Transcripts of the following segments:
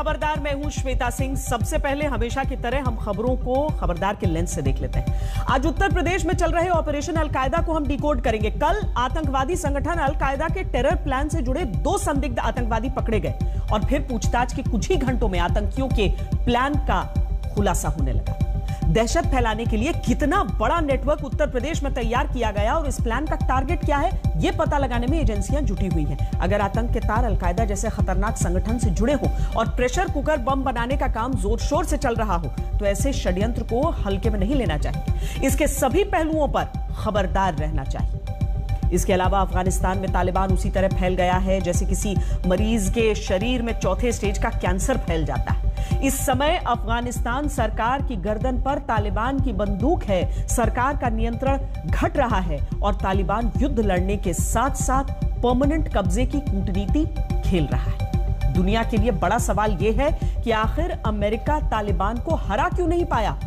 खबरदार, मैं हूं श्वेता सिंह। सबसे पहले हमेशा की तरह हम खबरों को खबरदार के लेंस से देख लेते हैं। आज उत्तर प्रदेश में चल रहे ऑपरेशन अलकायदा को हम डिकोड करेंगे। कल आतंकवादी संगठन अलकायदा के टेरर प्लान से जुड़े 2 संदिग्ध आतंकवादी पकड़े गए और फिर पूछताछ के कुछ ही घंटों में आतंकियों के प्लान का खुलासा होने लगा। दहशत फैलाने के लिए कितना बड़ा नेटवर्क उत्तर प्रदेश में तैयार किया गया और इस प्लान का टारगेट क्या है, यह पता लगाने में एजेंसियां जुटी हुई हैं। अगर आतंक के तार अलकायदा जैसे खतरनाक संगठन से जुड़े हो और प्रेशर कुकर बम बनाने का काम जोर शोर से चल रहा हो तो ऐसे षड्यंत्र को हल्के में नहीं लेना चाहिए। इसके सभी पहलुओं पर खबरदार रहना चाहिए। इसके अलावा अफगानिस्तान में तालिबान उसी तरह फैल गया है जैसे किसी मरीज के शरीर में चौथे स्टेज का कैंसर फैल जाता है। इस समय अफगानिस्तान सरकार की गर्दन पर तालिबान की बंदूक है। सरकार का नियंत्रण घट रहा है और तालिबान युद्ध लड़ने के साथ साथ परमानेंट कब्जे की कूटनीति खेल रहा है। दुनिया के लिए बड़ा सवाल यह है कि आखिर अमेरिका तालिबान को हरा क्यों नहीं पाया।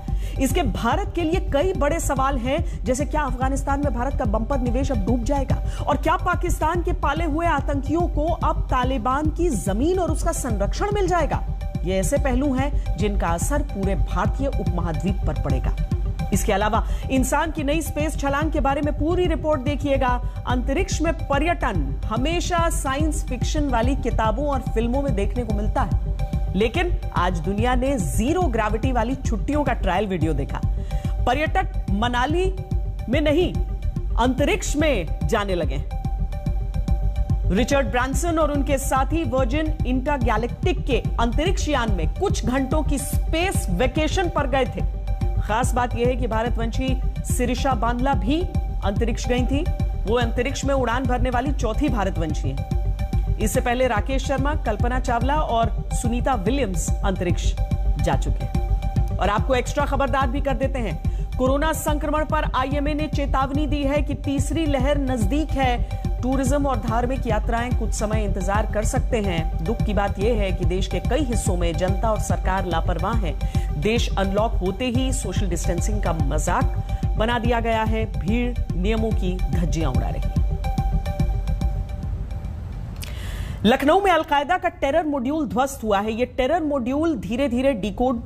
इसके भारत के लिए कई बड़े सवाल हैं, जैसे क्या अफगानिस्तान में भारत का बंपर निवेश अब डूब जाएगा और क्या पाकिस्तान के पाले हुए आतंकियों को अब तालिबान की जमीन और उसका संरक्षण मिल जाएगा। ये ऐसे पहलू हैं जिनका असर पूरे भारतीय उपमहाद्वीप पर पड़ेगा। इसके अलावा इंसान की नई स्पेस छलांग के बारे में पूरी रिपोर्ट देखिएगा। अंतरिक्ष में पर्यटन हमेशा साइंस फिक्शन वाली किताबों और फिल्मों में देखने को मिलता है, लेकिन आज दुनिया ने 0 ग्रेविटी वाली छुट्टियों का ट्रायल वीडियो देखा। पर्यटक मनाली में नहीं, अंतरिक्ष में जाने लगे। रिचर्ड ब्रांसन और उनके साथी वर्जिन इंटरगैलेक्टिक के अंतरिक्ष यान में कुछ घंटों की स्पेस वेकेशन पर गए थे। खास बात यह है कि भारतवंशी सिरिशा बांदला भी अंतरिक्ष गई थी। वो अंतरिक्ष में उड़ान भरने वाली चौथी भारतवंशी है। इससे पहले राकेश शर्मा, कल्पना चावला और सुनीता विलियम्स अंतरिक्ष जा चुके हैं। और आपको एक्स्ट्रा खबरदार भी कर देते हैं, कोरोना संक्रमण पर आईएमए ने चेतावनी दी है कि तीसरी लहर नजदीक है। टूरिज्म और धार्मिक यात्राएं कुछ समय इंतजार कर सकते हैं। दुख की बात यह है कि देश के कई हिस्सों में जनता और सरकार लापरवाह है। देश अनलॉक होते ही सोशल डिस्टेंसिंग का मजाक बना दिया गया है। भीड़ नियमों की धज्जियां उड़ा रही है। लखनऊ में अलकायदा का टेरर मॉड्यूल ध्वस्त हुआ है। यह टेरर मॉड्यूल धीरे धीरे डिकोड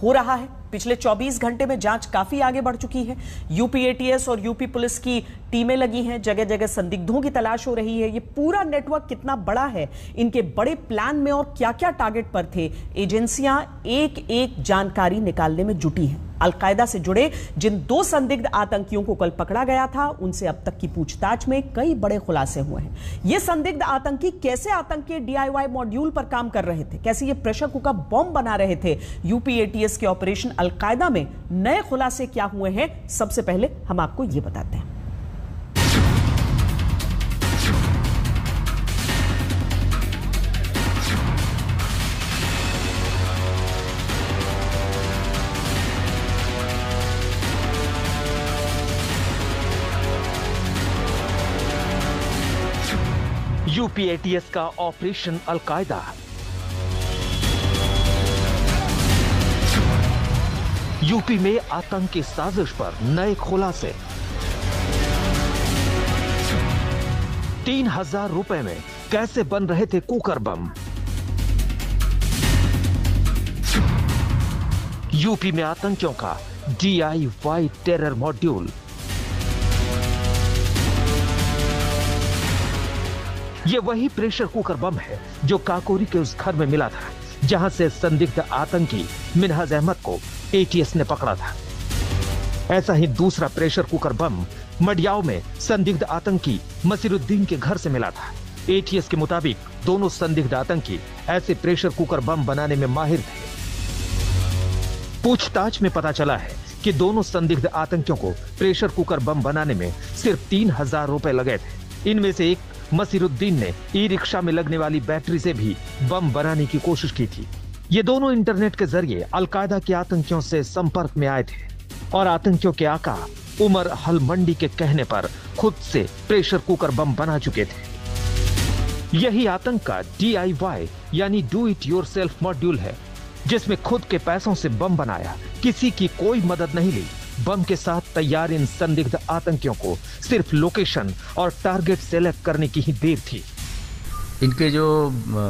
हो रहा है। पिछले 24 घंटे में जांच काफी आगे बढ़ चुकी है। यूपी एटीएस और यूपी पुलिस की टीमें लगी हैं। जगह जगह संदिग्धों की तलाश हो रही है। ये पूरा नेटवर्क कितना बड़ा है, इनके बड़े प्लान में और क्या क्या टारगेट पर थे, एजेंसियां एक एक जानकारी निकालने में जुटी हैं। अलकायदा से जुड़े जिन 2 संदिग्ध आतंकियों को कल पकड़ा गया था, उनसे अब तक की पूछताछ में कई बड़े खुलासे हुए हैं। ये संदिग्ध आतंकी कैसे आतंक के DIY मॉड्यूल पर काम कर रहे थे, कैसे ये प्रेशर कुकर बम बना रहे थे। यूपी एटीएस के ऑपरेशन अलकायदा में नए खुलासे क्या हुए हैं, सबसे पहले हम आपको ये बताते हैं। यूपी एटीएस का ऑपरेशन अलकायदा। यूपी में आतंक की साजिश पर नए खुलासे। 3000 रुपए में कैसे बन रहे थे कुकर बम। यूपी में आतंकियों का DIY टेरर मॉड्यूल। यह वही प्रेशर कुकर बम है जो काकोरी के उस घर में मिला था जहां से संदिग्ध आतंकी मिनहाज अहमद को एटीएस ने पकड़ा था। ऐसा ही दूसरा प्रेशर कुकर बम मडियाओं में संदिग्ध आतंकी मसीरुद्दीन के घर से मिला था। एटीएस के मुताबिक दोनों संदिग्ध आतंकी ऐसे प्रेशर कुकर बम बनाने में माहिर थे। पूछताछ में पता चला है कि दोनों संदिग्ध आतंकियों को प्रेशर कुकर बम बनाने में सिर्फ 3000 रुपए लगे थे। इनमें से एक मसीरुद्दीन ने ई-रिक्शा में लगने वाली बैटरी से भी बम बनाने की कोशिश की थी। ये दोनों इंटरनेट के जरिए अलकायदा के आतंकियों से संपर्क में आए थे और आतंकियों के आका उमर हल मंडी के कहने पर खुद से प्रेशर कुकर बम बना चुके थे। यही आतंक का DIY यानी डू इट योरसेल्फ मॉड्यूल है, जिसमें खुद के पैसों से बम बनाया, किसी की कोई मदद नहीं ली। बम के साथ तैयार इन संदिग्ध आतंकियों को सिर्फ लोकेशन और टारगेट सेलेक्ट करने की ही देर थी। इनके जो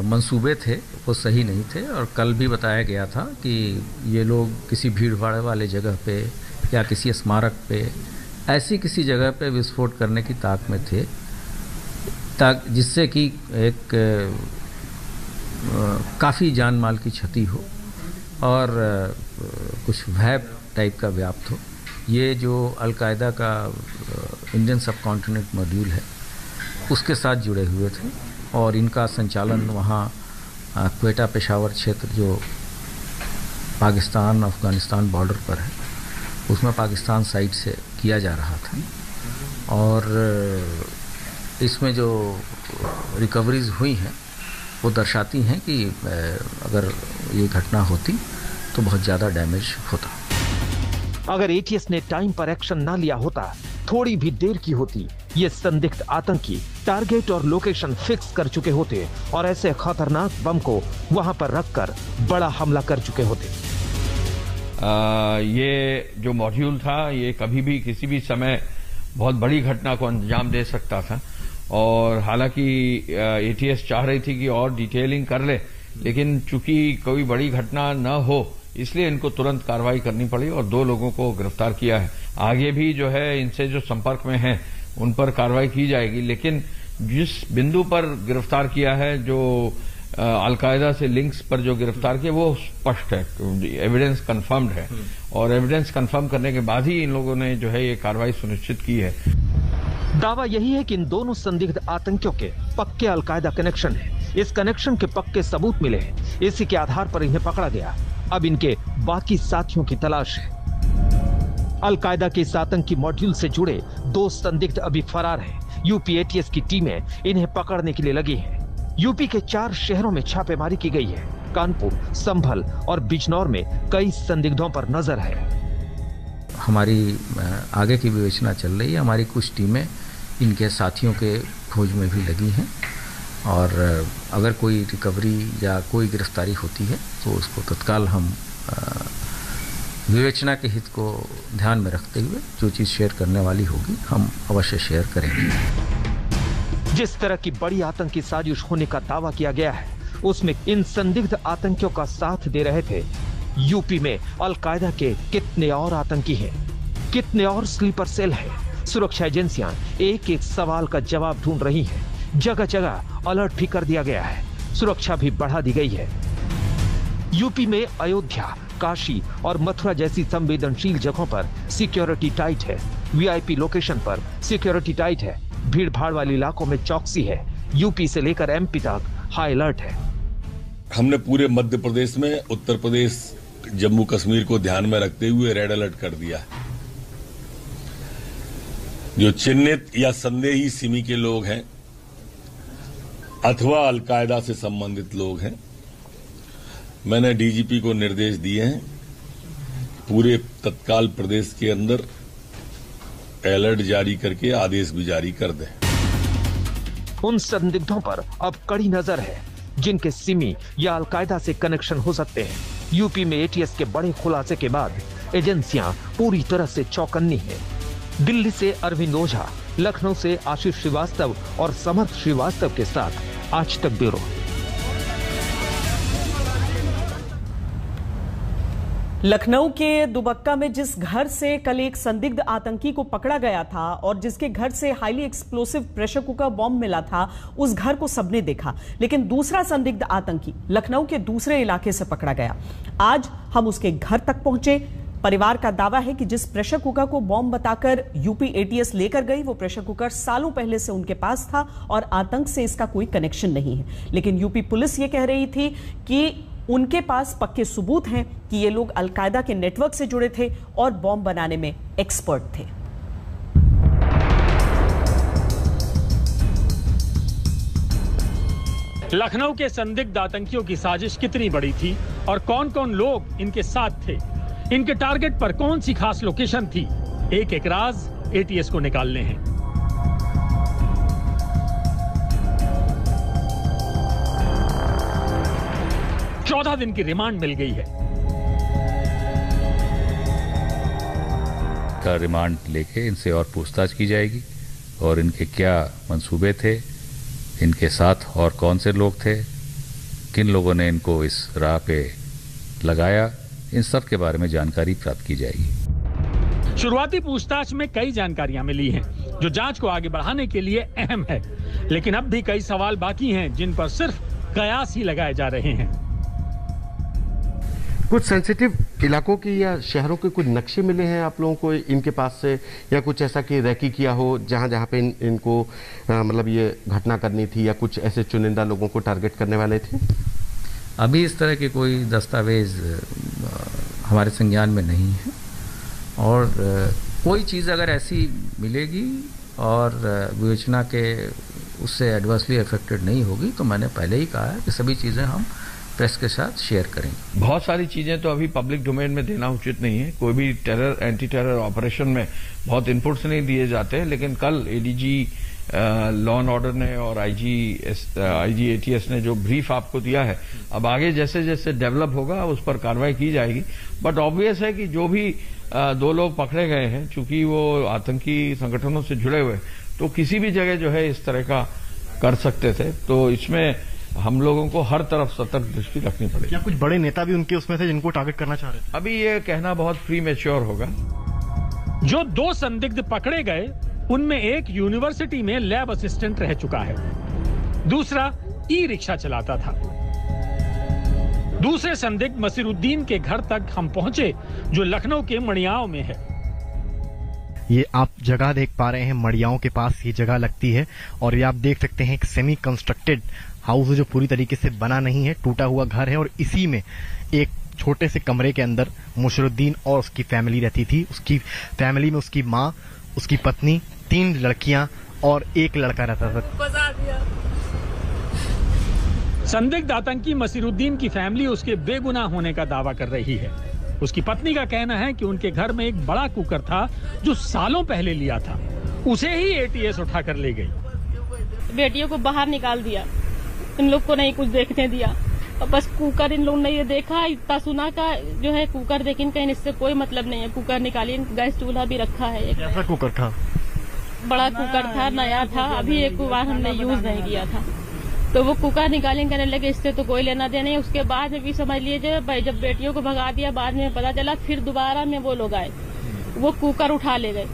मंसूबे थे वो सही नहीं थे और कल भी बताया गया था कि ये लोग किसी भीड़ भाड़ वाले जगह पे या किसी स्मारक पे ऐसी किसी जगह पे विस्फोट करने की ताक में थे जिससे कि एक काफ़ी जान माल की क्षति हो और कुछ भय टाइप का व्याप्त हो। ये जो अलकायदा का इंडियन सब कॉन्टिनेंट मॉड्यूल है उसके साथ जुड़े हुए थे और इनका संचालन वहाँ क्वेटा पेशावर क्षेत्र जो पाकिस्तान अफ़गानिस्तान बॉर्डर पर है उसमें पाकिस्तान साइड से किया जा रहा था और इसमें जो रिकवरीज हुई हैं वो दर्शाती हैं कि अगर ये घटना होती तो बहुत ज़्यादा डैमेज होता। अगर एटीएस ने टाइम पर एक्शन ना लिया होता, थोड़ी भी देर की होती, ये संदिग्ध आतंकी टारगेट और लोकेशन फिक्स कर चुके होते और ऐसे खतरनाक बम को वहां पर रखकर बड़ा हमला कर चुके होते। ये जो मॉड्यूल था ये कभी भी किसी भी समय बहुत बड़ी घटना को अंजाम दे सकता था और हालांकि एटीएस चाह रही थी कि और डिटेलिंग कर ले, लेकिन चूंकि कोई बड़ी घटना न हो इसलिए इनको तुरंत कार्रवाई करनी पड़ी और 2 लोगों को गिरफ्तार किया है। आगे भी जो है इनसे जो संपर्क में हैं उन पर कार्रवाई की जाएगी, लेकिन जिस बिंदु पर गिरफ्तार किया है, जो अलकायदा से लिंक्स पर जो गिरफ्तार किया वो स्पष्ट है, एविडेंस कंफर्म्ड है और एविडेंस कंफर्म करने के बाद ही इन लोगों ने जो है ये कार्रवाई सुनिश्चित की है। दावा यही है कि इन दोनों संदिग्ध आतंकियों के पक्के अलकायदा कनेक्शन है। इस कनेक्शन के पक्के सबूत मिले हैं, इसी के आधार पर इन्हें पकड़ा गया। अब इनके बाकी साथियों की तलाश है। अलकायदा के इस आतंकी मॉड्यूल से जुड़े 2 संदिग्ध अभी फरार हैं। यूपी एटीएस की टीमें इन्हें पकड़ने के लिए लगी हैं। यूपी के 4 शहरों में छापेमारी की गई है। कानपुर, संभल और बिजनौर में कई संदिग्धों पर नजर है। हमारी आगे की विवेचना चल रही है। हमारी कुछ टीमें इनके साथियों के खोज में भी लगी हैं और अगर कोई रिकवरी या कोई गिरफ्तारी होती है तो उसको तत्काल हम विवेचना के हित को ध्यान में रखते हुए जो चीज़ शेयर करने वाली होगी हम अवश्य शेयर करेंगे। जिस तरह की बड़ी आतंकी साजिश होने का दावा किया गया है उसमें इन संदिग्ध आतंकियों का साथ दे रहे थे। यूपी में अलकायदा के कितने और आतंकी हैं, कितने और स्लीपर सेल हैं। सुरक्षा एजेंसियां एक एक सवाल का जवाब ढूंढ रही हैं। जगह जगह अलर्ट भी कर दिया गया है, सुरक्षा भी बढ़ा दी गई है। यूपी में अयोध्या, काशी और मथुरा जैसी संवेदनशील जगहों पर सिक्योरिटी टाइट है। वीआईपी लोकेशन पर सिक्योरिटी टाइट है। भीड़ भाड़ वाले इलाकों में चौकसी है। यूपी से लेकर एमपी तक हाई अलर्ट है। हमने पूरे मध्य प्रदेश में, उत्तर प्रदेश, जम्मू कश्मीर को ध्यान में रखते हुए रेड अलर्ट कर दिया है। जो चिन्हित या संदेही सिमी के लोग हैं अथवा अलकायदा से संबंधित लोग हैं, मैंने डीजीपी को निर्देश दिए हैं पूरे तत्काल प्रदेश के अंदर अलर्ट जारी करके आदेश भी जारी कर दें। उन संदिग्धों पर अब कड़ी नजर है जिनके सिमी या अलकायदा से कनेक्शन हो सकते हैं। यूपी में एटीएस के बड़े खुलासे के बाद एजेंसियां पूरी तरह से चौकन्नी हैं। दिल्ली से अरविंद ओझा, लखनऊ से आशीष श्रीवास्तव और समर्थ श्रीवास्तव के साथ आज तक ब्यूरो। लखनऊ के दुबक्का में जिस घर से कल एक संदिग्ध आतंकी को पकड़ा गया था और जिसके घर से highly explosive pressure cooker bomb मिला था, उस घर को सबने देखा, लेकिन दूसरा संदिग्ध आतंकी लखनऊ के दूसरे इलाके से पकड़ा गया। आज हम उसके घर तक पहुंचे। परिवार का दावा है कि जिस प्रेशर कुकर को बॉम्ब बताकर यूपी एटीएस लेकर गई, वो प्रेशर कुकर सालों पहले से उनके पास था और आतंक से इसका कोई कनेक्शन नहीं है। लेकिन यूपी पुलिस ये कह रही थी कि उनके पास पक्के सबूत हैं कि ये लोग अलकायदा के नेटवर्क से जुड़े थे और बॉम्ब बनाने में एक्सपर्ट थे। लखनऊ के संदिग्ध आतंकियों की साजिश कितनी बड़ी थी और कौन कौन लोग इनके साथ थे, इनके टारगेट पर कौन सी खास लोकेशन थी, एक एक राज एटीएस को निकालने हैं। चौदह दिन की रिमांड मिल गई है। का रिमांड लेके इनसे और पूछताछ की जाएगी और इनके क्या मंसूबे थे इनके साथ और कौन से लोग थे, किन लोगों ने इनको इस राह पे लगाया, इन सब के बारे में जानकारी प्राप्त की जाएगी। शुरुआती पूछताछ में कई जानकारियां मिली हैं जो जांच को आगे बढ़ाने के लिए अहम है, लेकिन अब भी कई सवाल बाकी हैं जिन पर सिर्फ कयास ही लगाए जा रहे हैं। कुछ सेंसिटिव इलाकों की या शहरों के कुछ नक्शे मिले हैं आप लोगों को इनके पास से, या कुछ ऐसा कि रैकी किया हो जहां पे इनको मतलब ये घटना करनी थी, या कुछ ऐसे चुनिंदा लोगों को टारगेट करने वाले थे? अभी इस तरह के कोई दस्तावेज हमारे संज्ञान में नहीं है, और कोई चीज़ अगर ऐसी मिलेगी और विवेचना के उससे एडवर्सली अफेक्टेड नहीं होगी तो मैंने पहले ही कहा है कि सभी चीज़ें हम प्रेस के साथ शेयर करेंगे। बहुत सारी चीजें तो अभी पब्लिक डोमेन में देना उचित नहीं है। कोई भी एंटी टेरर ऑपरेशन में बहुत इनपुट्स नहीं दिए जाते, लेकिन कल एडीजी लॉ एंड ऑर्डर ने और आईजी एटीएस ने जो ब्रीफ आपको दिया है, अब आगे जैसे जैसे डेवलप होगा उस पर कार्रवाई की जाएगी। बट ऑब्वियस है कि जो भी 2 लोग पकड़े गए हैं, चूंकि वो आतंकी संगठनों से जुड़े हुए, तो किसी भी जगह जो है इस तरह का कर सकते थे, तो इसमें हम लोगों को हर तरफ सतर्क दृष्टि रखनी पड़ेगी। क्या कुछ बड़े नेता भी उनके उसमें थे जिनको टारगेट करना चाह रहे थे? अभी ये कहना बहुत प्रीमेच्योर होगा। जो 2 संदिग्ध पकड़े गए उनमें एक यूनिवर्सिटी में लैब असिस्टेंट रह चुका है, दूसरा ई रिक्शा चलाता था। दूसरे संदिग्ध मसीरुद्दीन के घर तक हम पहुंचे जो लखनऊ के मड़ियाओं में है। ये आप जगह देख पा रहे हैं, मड़ियाओं के पास ये जगह लगती है, और ये आप देख सकते हैं एक सेमी कंस्ट्रक्टेड हाउस जो पूरी तरीके से बना नहीं है, टूटा हुआ घर है, और इसी में एक छोटे से कमरे के अंदर मुशरुद्दीन और उसकी फैमिली रहती थी। उसकी फैमिली में उसकी माँ, उसकी पत्नी, 3 लड़कियां और 1 लड़का रहता था। संदिग्ध आतंकी मसीरुद्दीन की फैमिली उसके बेगुनाह होने का दावा कर रही है। उसकी पत्नी का कहना है कि उनके घर में एक बड़ा कुकर था जो सालों पहले लिया था, उसे ही एटीएस उठाकर ले गई। बेटियों को बाहर निकाल दिया, इन लोग को नहीं कुछ देखने दिया, और बस कुकर इन लोग ने ये देखा, इतना सुना का जो है कुकर, लेकिन कहीं इससे कोई मतलब नहीं है। कुकर निकालिए, गैस चूल्हा भी रखा है। एक कैसा कुकर था? बड़ा कुकर था, नया था, अभी एक बार हमने यूज नहीं किया था। तो वो कुकर निकालेंगे, कहने लगे इससे तो कोई लेना देना नहीं। उसके बाद में भी समझ लीजिए भाई, जब बेटियों को भगा दिया, बाद में पता चला, फिर दोबारा में वो लोग आए, वो कुकर उठा ले गए।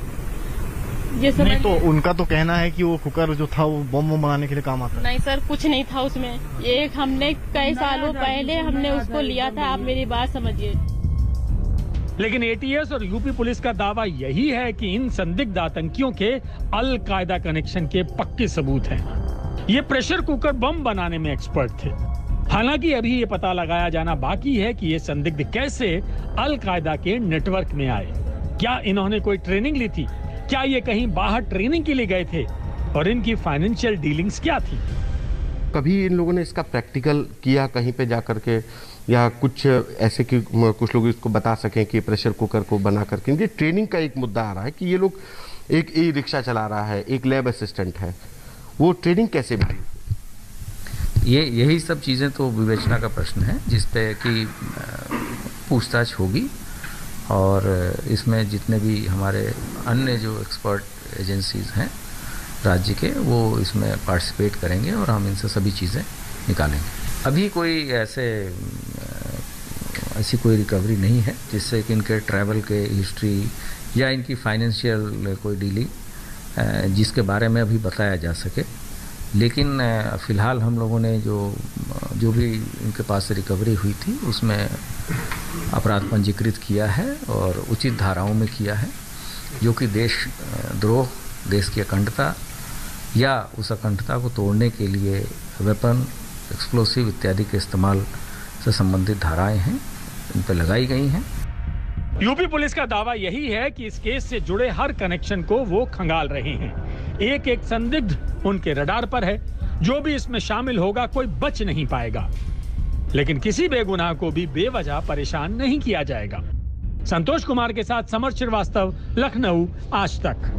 ये नहीं तो उनका तो कहना है कि वो कुकर जो था वो बम बनाने के लिए काम आता है। नहीं सर, कुछ नहीं था उसमें। एक हमने कई सालों पहले हमने उसको लिया था, आप मेरी बात समझिए। लेकिन एटीएस और यूपी पुलिस का दावा यही है कि इन संदिग्ध आतंकियों के अल कायदा कनेक्शन के पक्के सबूत हैं। ये प्रेशर कुकर बम बनाने में एक्सपर्ट थे। हालांकि अभी ये पता लगाया जाना बाकी है कि ये संदिग्ध कैसे अल कायदा के नेटवर्क में आए। क्या इन्होंने कोई ट्रेनिंग ली थी? क्या ये कहीं बाहर ट्रेनिंग के लिए गए थे? और इनकी फाइनेंशियल डीलिंग्स क्या थी? कभी इन लोगों ने इसका प्रैक्टिकल किया कहीं पे जाकर के, या कुछ ऐसे कि कुछ लोग इसको बता सकें कि प्रेशर कुकर को बना करके? इनकी ट्रेनिंग का एक मुद्दा आ रहा है कि ये लोग, एक ई रिक्शा चला रहा है, एक लैब असिस्टेंट है, वो ट्रेनिंग कैसे मिली? यही सब चीज़ें तो विवेचना का प्रश्न है, जिस पे कि पूछताछ होगी, और इसमें जितने भी हमारे अन्य जो एक्सपर्ट एजेंसीज हैं राज्य के, वो इसमें पार्टिसिपेट करेंगे और हम इनसे सभी चीज़ें निकालेंगे। अभी कोई ऐसी कोई रिकवरी नहीं है जिससे कि इनके ट्रैवल के हिस्ट्री या इनकी फाइनेंशियल कोई डीलिंग जिसके बारे में अभी बताया जा सके। लेकिन फ़िलहाल हम लोगों ने जो भी इनके पास से रिकवरी हुई थी उसमें अपराध पंजीकृत किया है और उचित धाराओं में किया है, जो कि देशद्रोह, देश की अखंडता या उस अखंडता को तोड़ने के लिए वेपन, एक्सप्लोसिव इत्यादि के इस्तेमाल से संबंधित धाराएं हैं, इन पर लगाई गई हैं। यूपी पुलिस का दावा यही है कि इस केस से जुड़े हर कनेक्शन को वो खंगाल रहे हैं। एक एक संदिग्ध उनके रडार पर है। जो भी इसमें शामिल होगा कोई बच नहीं पाएगा, लेकिन किसी बेगुनाह को भी बेवजह परेशान नहीं किया जाएगा। संतोष कुमार के साथ समर श्रीवास्तव, लखनऊ, आज तक।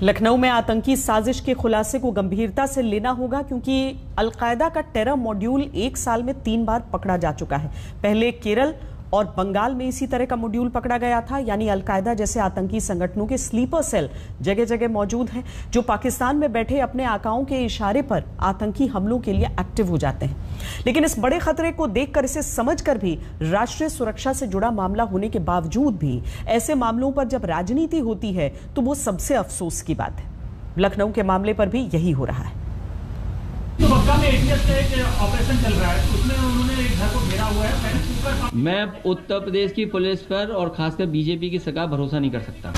लखनऊ में आतंकी साजिश के खुलासे को गंभीरता से लेना होगा, क्योंकि अलकायदा का टेरर मॉड्यूल 1 साल में 3 बार पकड़ा जा चुका है। पहले केरल और बंगाल में इसी तरह का मॉड्यूल पकड़ा गया था, यानी अलकायदा जैसे आतंकी संगठनों के स्लीपर सेल जगह जगह मौजूद हैं, जो पाकिस्तान में बैठे अपने आकाओं के इशारे पर आतंकी हमलों के लिए एक्टिव हो जाते हैं। लेकिन इस बड़े खतरे को देखकर, इसे समझकर भी, राष्ट्रीय सुरक्षा से जुड़ा मामला होने के बावजूद भी ऐसे मामलों पर जब राजनीति होती है तो वो सबसे अफसोस की बात है। लखनऊ के मामले पर भी यही हो रहा है। तो बक्का में एटीएस का एक ऑपरेशन चल रहा है, उसमें उन्होंने एक घर को घेरा हुआ है। मैं उत्तर प्रदेश की पुलिस पर और खासकर बीजेपी की सरकार भरोसा नहीं कर सकता।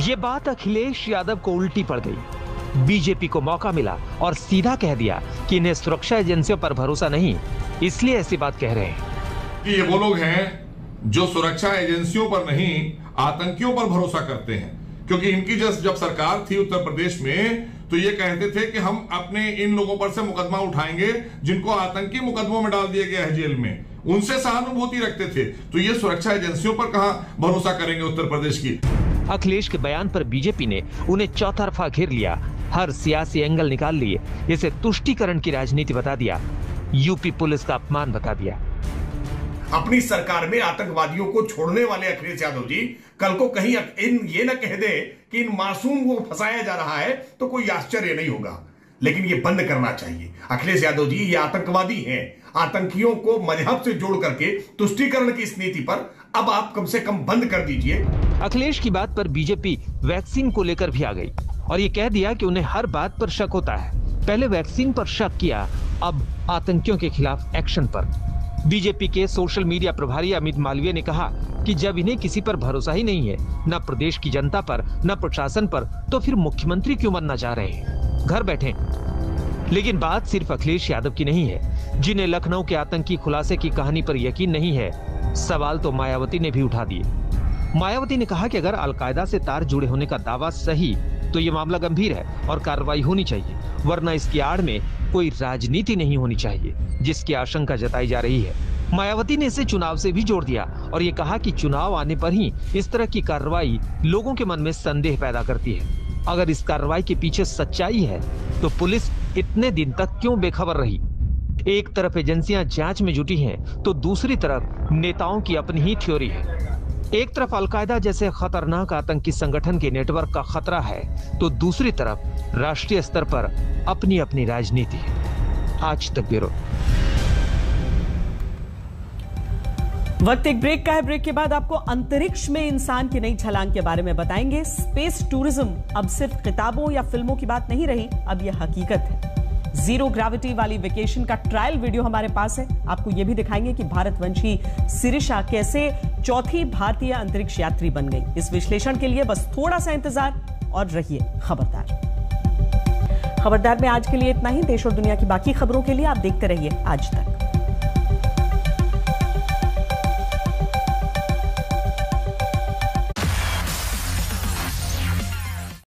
ये बात अखिलेश यादव को उल्टी पड़ गई। बीजेपी को मौका मिला और सीधा कह दिया कि इन्हें सुरक्षा एजेंसियों पर भरोसा नहीं, इसलिए ऐसी बात कह रहे हैं। ये वो लोग हैं जो सुरक्षा एजेंसियों पर नहीं, आतंकियों पर भरोसा करते हैं। क्योंकि इनकी जब सरकार थी उत्तर प्रदेश में, तो ये कहते थे कि हम अपने इन लोगों पर से मुकदमा उठाएंगे जिनको आतंकी मुकदमों में डाल दिया गया है जेल में, उनसे सहानुभूति रखते थे। तो ये सुरक्षा एजेंसियों पर कहां भरोसा करेंगे उत्तर प्रदेश की। अखिलेश के बयान पर बीजेपी ने उन्हें चौतरफा घेर लिया, हर सियासी एंगल निकाल लिए, इसे तुष्टीकरण की राजनीति बता दिया, यूपी पुलिस का अपमान बता दिया। अपनी सरकार में आतंकवादियों को छोड़ने वाले अखिलेश यादव जी कल को कहीं ये न कह दे कि इन मासूम को फंसाया जा रहा है, तो कोई आश्चर्य नहीं होगा। लेकिन ये बंद करना चाहिए। अखिलेश यादव जी ये आतंकवादी हैं। आतंकियों को मजहब से जोड़ करके तुष्टीकरण की इस नीति पर अब आप कम से कम बंद कर दीजिए। अखिलेश की बात पर बीजेपी वैक्सीन को लेकर भी आ गई और ये कह दिया कि उन्हें हर बात पर शक होता है। पहले वैक्सीन पर शक किया, अब आतंकियों के खिलाफ एक्शन पर। बीजेपी के सोशल मीडिया प्रभारी अमित मालवीय ने कहा कि जब इन्हें किसी पर भरोसा ही नहीं है, न प्रदेश की जनता पर, न प्रशासन पर, तो फिर मुख्यमंत्री क्यों बनना चाह रहे हैं? घर बैठे। लेकिन बात सिर्फ अखिलेश यादव की नहीं है। जिन्हें लखनऊ के आतंकी खुलासे की कहानी पर यकीन नहीं है, सवाल तो मायावती ने भी उठा दिए। मायावती ने कहा कि अगर अलकायदा से तार जुड़े होने का दावा सही, तो ये मामला गंभीर है और कार्रवाई होनी चाहिए, वरना इसकी आड़ में कोई राजनीति नहीं होनी चाहिए, जिसकी आशंका जताई जा रही है। मायावती ने इसे चुनाव से भी जोड़ दिया और ये कहा कि चुनाव आने पर ही इस तरह की कार्रवाई लोगों के मन में संदेह पैदा करती है। अगर इस कार्रवाई के पीछे सच्चाई है, तो पुलिस इतने दिन तक क्यों बेखबर रही? एक तरफ एजेंसियां जांच में जुटी हैं, तो दूसरी तरफ नेताओं की अपनी ही थ्योरी है। एक तरफ अलकायदा जैसे खतरनाक आतंकी संगठन के नेटवर्क का खतरा है, तो दूसरी तरफ राष्ट्रीय स्तर पर अपनी अपनी राजनीति है। आज तक ब्यूरो। वक्त एक ब्रेक का है। ब्रेक के बाद आपको अंतरिक्ष में इंसान की नई छलांग के बारे में बताएंगे। स्पेस टूरिज्म अब सिर्फ किताबों या फिल्मों की बात नहीं रही, अब यह हकीकत है। जीरो ग्रेविटी वाली वेकेशन का ट्रायल वीडियो हमारे पास है। आपको यह भी दिखाएंगे कि भारतवंशी सिरिशा कैसे चौथी भारतीय अंतरिक्ष यात्री बन गई। इस विश्लेषण के लिए बस थोड़ा सा इंतजार और रहिए खबरदार। खबरदार में आज के लिए इतना ही। देश और दुनिया की बाकी खबरों के लिए आप देखते रहिए आज तक।